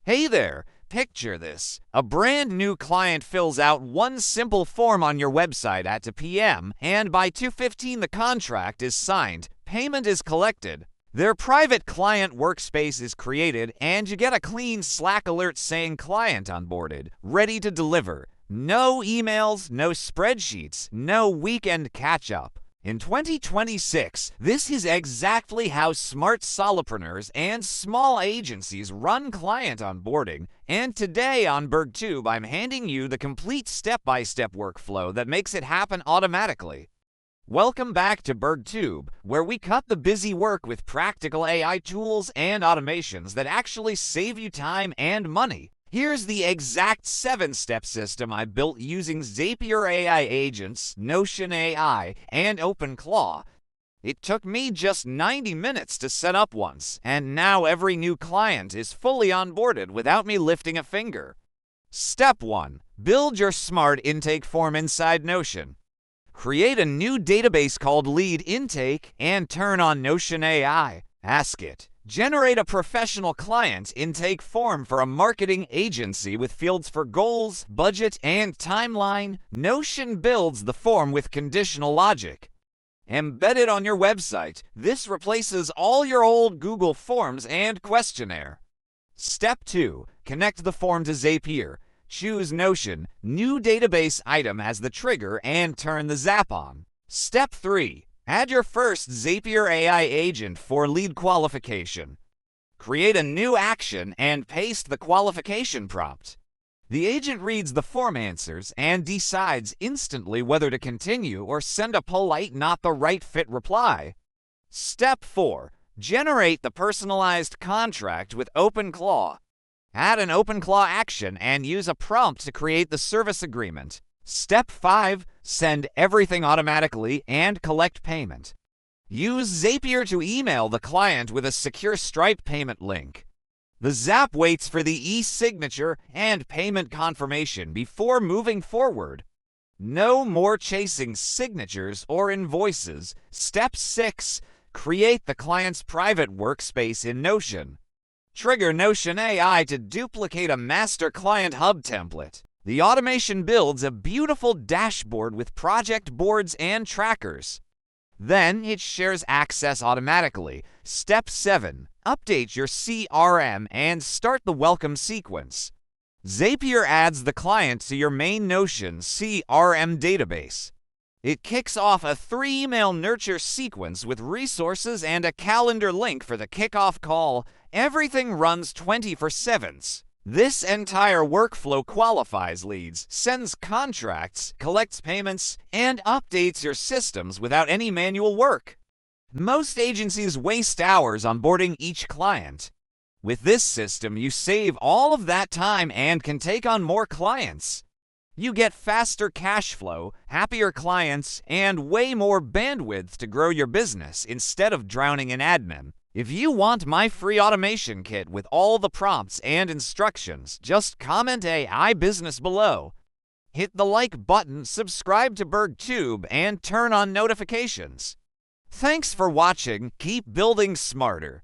Hey there! Picture this. A brand new client fills out one simple form on your website at 2 p.m., and by 2:15 the contract is signed, payment is collected, their private client workspace is created, and you get a clean Slack alert saying client onboarded, ready to deliver. No emails, no spreadsheets, no weekend catch-up. In 2026, this is exactly how smart solopreneurs and small agencies run client onboarding. And today on BergTube, I'm handing you the complete step-by-step workflow that makes it happen automatically. Welcome back to BergTube, where we cut the busy work with practical AI tools and automations that actually save you time and money. Here's the exact 7-step system I built using Zapier AI Agents, Notion AI, and OpenClaw. It took me just 90 minutes to set up once, and now every new client is fully onboarded without me lifting a finger. Step 1. Build your smart intake form inside Notion. Create a new database called Lead Intake and turn on Notion AI. Ask it. Generate a professional client intake form for a marketing agency with fields for goals, budget, and timeline. Notion builds the form with conditional logic. Embed it on your website. This replaces all your old Google Forms and questionnaire. Step 2. Connect the form to Zapier. Choose Notion, new database item as the trigger, and turn the Zap on. Step 3. Add your first Zapier AI agent for lead qualification. Create a new action and paste the qualification prompt. The agent reads the form answers and decides instantly whether to continue or send a polite not the right fit reply. Step 4. Generate the personalized contract with OpenClaw. Add an OpenClaw action and use a prompt to create the service agreement. Step 5. Send everything automatically and collect payment. Use Zapier to email the client with a secure Stripe payment link. The Zap waits for the e-signature and payment confirmation before moving forward. No more chasing signatures or invoices. Step 6. Create the client's private workspace in Notion. Trigger Notion AI to duplicate a master client hub template. The automation builds a beautiful dashboard with project boards and trackers. Then it shares access automatically. Step 7. Update your CRM and start the welcome sequence. Zapier adds the client to your main Notion CRM database. It kicks off a 3-email nurture sequence with resources and a calendar link for the kickoff call. Everything runs 24/7. This entire workflow qualifies leads, sends contracts, collects payments, and updates your systems without any manual work. Most agencies waste hours onboarding each client. With this system, you save all of that time and can take on more clients. You get faster cash flow, happier clients, and way more bandwidth to grow your business instead of drowning in admin. If you want my free automation kit with all the prompts and instructions, just comment AI Business below. Hit the like button, subscribe to BergTube, and turn on notifications. Thanks for watching. Keep building smarter.